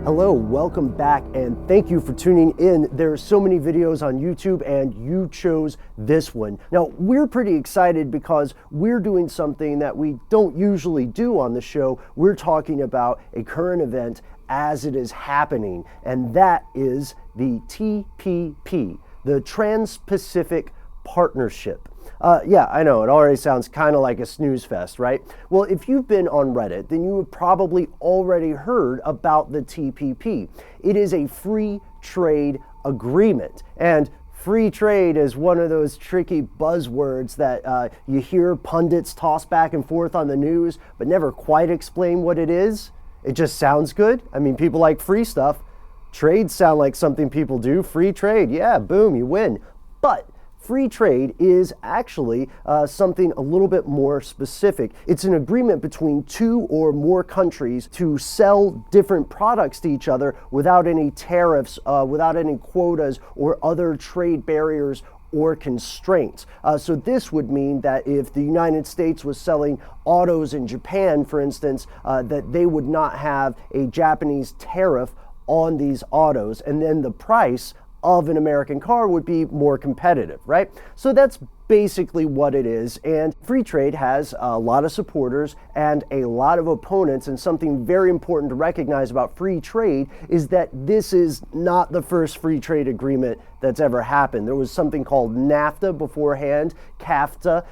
Hello, welcome back, and thank you for tuning in. There are so many videos on YouTube, and you chose this one. Now, we're pretty excited because we're doing something that we don't usually do on the show. We're talking about a current event as it is happening, and that is the TPP, the Trans-Pacific Partnership. Yeah, I know, it already sounds kind of like a snooze fest, right? Well, if you've been on Reddit, then you have probably already heard about the TPP. It is a free trade agreement, and free trade is one of those tricky buzzwords that you hear pundits toss back and forth on the news, but never quite explain what it is. It just sounds good. I mean, people like free stuff. Trades sound like something people do. Free trade, yeah, boom, you win. But free trade is actually something a little bit more specific. It's an agreement between two or more countries to sell different products to each other without any tariffs, without any quotas or other trade barriers or constraints. So this would mean that if the United States was selling autos in Japan, for instance, that they would not have a Japanese tariff on these autos, and then the price of an American car would be more competitive, right? So that's basically what it is, and free trade has a lot of supporters and a lot of opponents, and something very important to recognize about free trade is that this is not the first free trade agreement that's ever happened. There was something called NAFTA beforehand, CAFTA.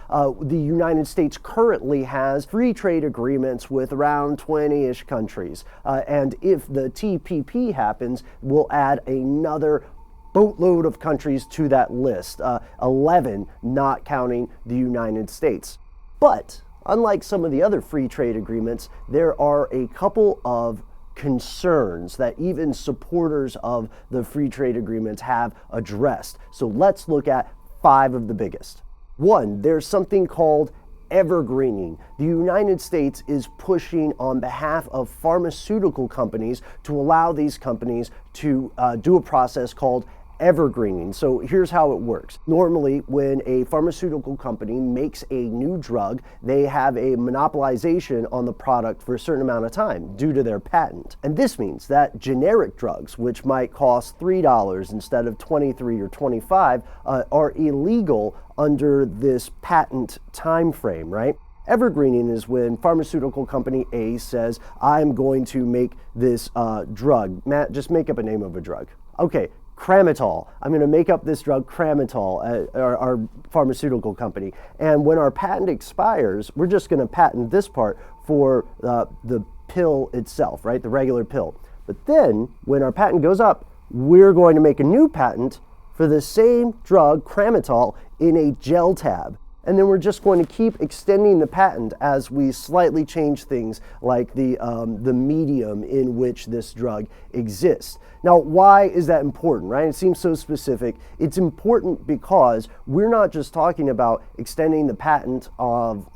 The United States currently has free trade agreements with around 20-ish countries, and if the TPP happens, we'll add another boatload of countries to that list, 11 not counting the United States. But unlike some of the other free trade agreements, there are a couple of concerns that even supporters of the free trade agreements have addressed. So let's look at 5 of the biggest. 1, there's something called evergreening. The United States is pushing on behalf of pharmaceutical companies to allow these companies to do a process called evergreening. So here's how it works. Normally, when a pharmaceutical company makes a new drug, they have a monopolization on the product for a certain amount of time due to their patent. And this means that generic drugs, which might cost $3 instead of $23 or $25, are illegal under this patent time frame, right? Evergreening is when pharmaceutical company A says, I'm going to make this drug. Matt, just make up a name of a drug. Okay, Tramadol. I'm going to make up this drug, Tramadol, our pharmaceutical company. And when our patent expires, we're just going to patent this part for the pill itself, right? The regular pill. But then when our patent goes up, we're going to make a new patent for the same drug, Tramadol, in a gel tab. And then we're just going to keep extending the patent as we slightly change things like the medium in which this drug exists. Now, why is that important, right? It seems so specific. It's important because we're not just talking about extending the patent of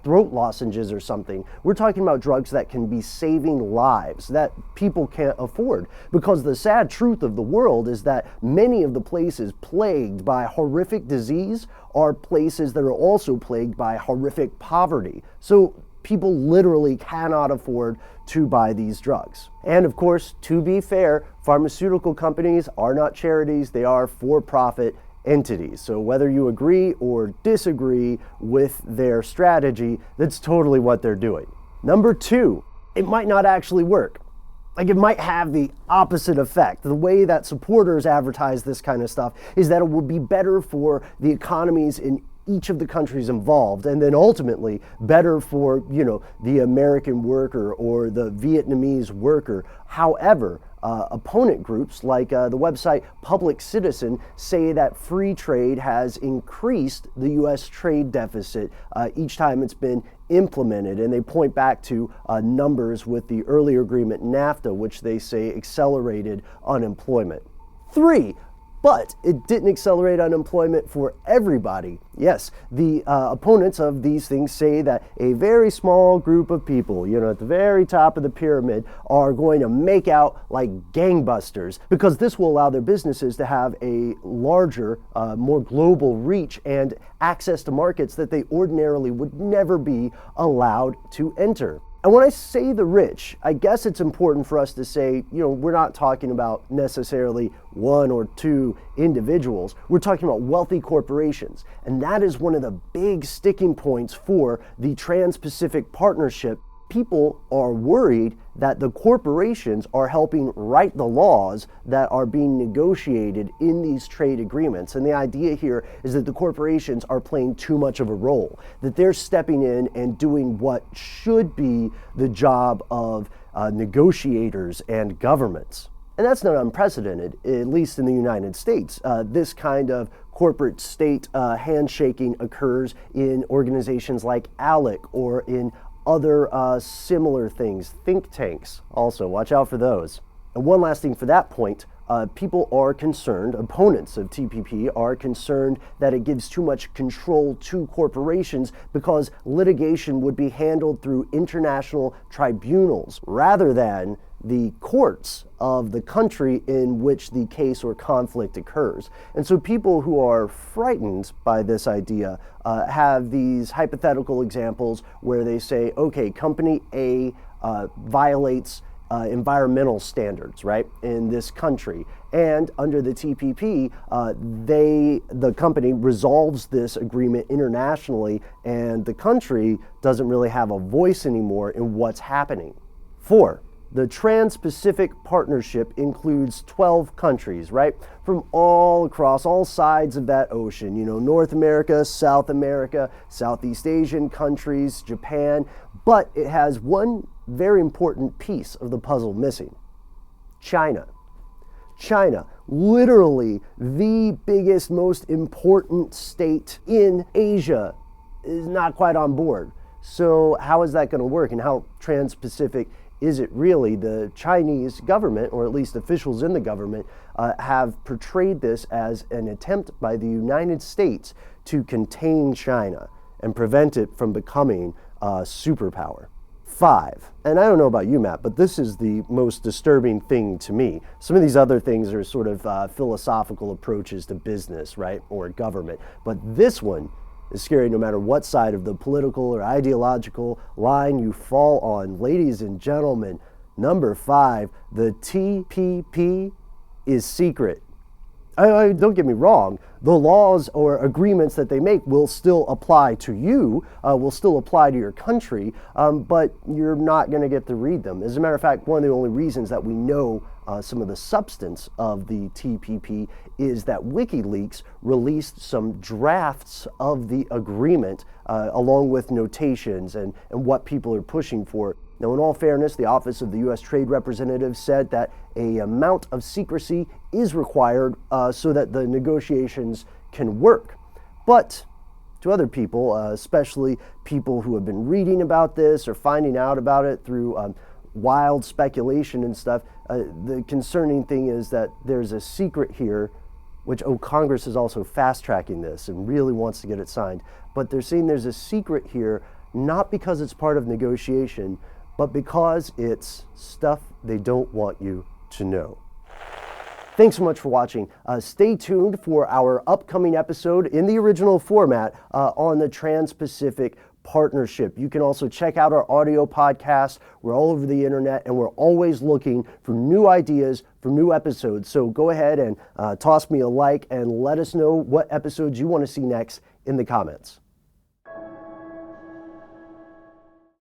throat lozenges or something. We're talking about drugs that can be saving lives that people can't afford. Because the sad truth of the world is that many of the places plagued by horrific disease are places that are also plagued by horrific poverty. So people literally cannot afford to buy these drugs. And of course, to be fair, pharmaceutical companies are not charities, they are for-profit entities. So whether you agree or disagree with their strategy, that's totally what they're doing. Number 2, it might not actually work. Like, it might have the opposite effect. The way that supporters advertise this kind of stuff is that it will be better for the economies in each of the countries involved, and then ultimately better for, the American worker or the Vietnamese worker. However, opponent groups like the website Public Citizen say that free trade has increased the U.S. trade deficit each time it's been implemented, and they point back to numbers with the earlier agreement NAFTA, which they say accelerated unemployment. 3, but it didn't accelerate unemployment for everybody. Yes, the opponents of these things say that a very small group of people, at the very top of the pyramid, are going to make out like gangbusters, because this will allow their businesses to have a larger, more global reach and access to markets that they ordinarily would never be allowed to enter. And when I say the rich, I guess it's important for us to say, we're not talking about necessarily one or two individuals. We're talking about wealthy corporations. And that is one of the big sticking points for the Trans-Pacific Partnership. People are worried that the corporations are helping write the laws that are being negotiated in these trade agreements. And the idea here is that the corporations are playing too much of a role, that they're stepping in and doing what should be the job of negotiators and governments. And that's not unprecedented, at least in the United States. This kind of corporate state handshaking occurs in organizations like ALEC or in other similar things, think tanks also, watch out for those. And one last thing for that point, people are concerned, opponents of TPP are concerned that it gives too much control to corporations because litigation would be handled through international tribunals rather than the courts of the country in which the case or conflict occurs. And so people who are frightened by this idea have these hypothetical examples where they say, okay, company A violates environmental standards, right, in this country. And under the TPP, the company resolves this agreement internationally, and the country doesn't really have a voice anymore in what's happening. 4. The Trans-Pacific Partnership includes 12 countries, right? From all across, all sides of that ocean, North America, South America, Southeast Asian countries, Japan, but it has one very important piece of the puzzle missing: China. China, literally the biggest, most important state in Asia, is not quite on board. So how is that going to work, and how trans-Pacific is it really? The Chinese government, or at least officials in the government, have portrayed this as an attempt by the United States to contain China and prevent it from becoming a superpower. 5, and I don't know about you, Matt, but this is the most disturbing thing to me. Some of these other things are sort of philosophical approaches to business, right, or government, but this one is scary no matter what side of the political or ideological line you fall on. Ladies and gentlemen, number 5, the TPP is secret. Don't get me wrong, the laws or agreements that they make will still apply to you, will still apply to your country, but you're not going to get to read them. As a matter of fact, one of the only reasons that we know some of the substance of the TPP is that WikiLeaks released some drafts of the agreement along with notations and what people are pushing for. Now, in all fairness, the Office of the U.S. Trade Representative said that an amount of secrecy is required so that the negotiations can work. But to other people, especially people who have been reading about this or finding out about it through wild speculation and stuff, the concerning thing is that there's a secret here, which, Congress is also fast-tracking this and really wants to get it signed. But they're saying there's a secret here, not because it's part of negotiation, but because it's stuff they don't want you to know. Thanks so much for watching. Stay tuned for our upcoming episode in the original format on the Trans-Pacific Partnership. You can also check out our audio podcast. We're all over the internet, and we're always looking for new ideas for new episodes. So go ahead and toss me a like and let us know what episodes you want to see next in the comments.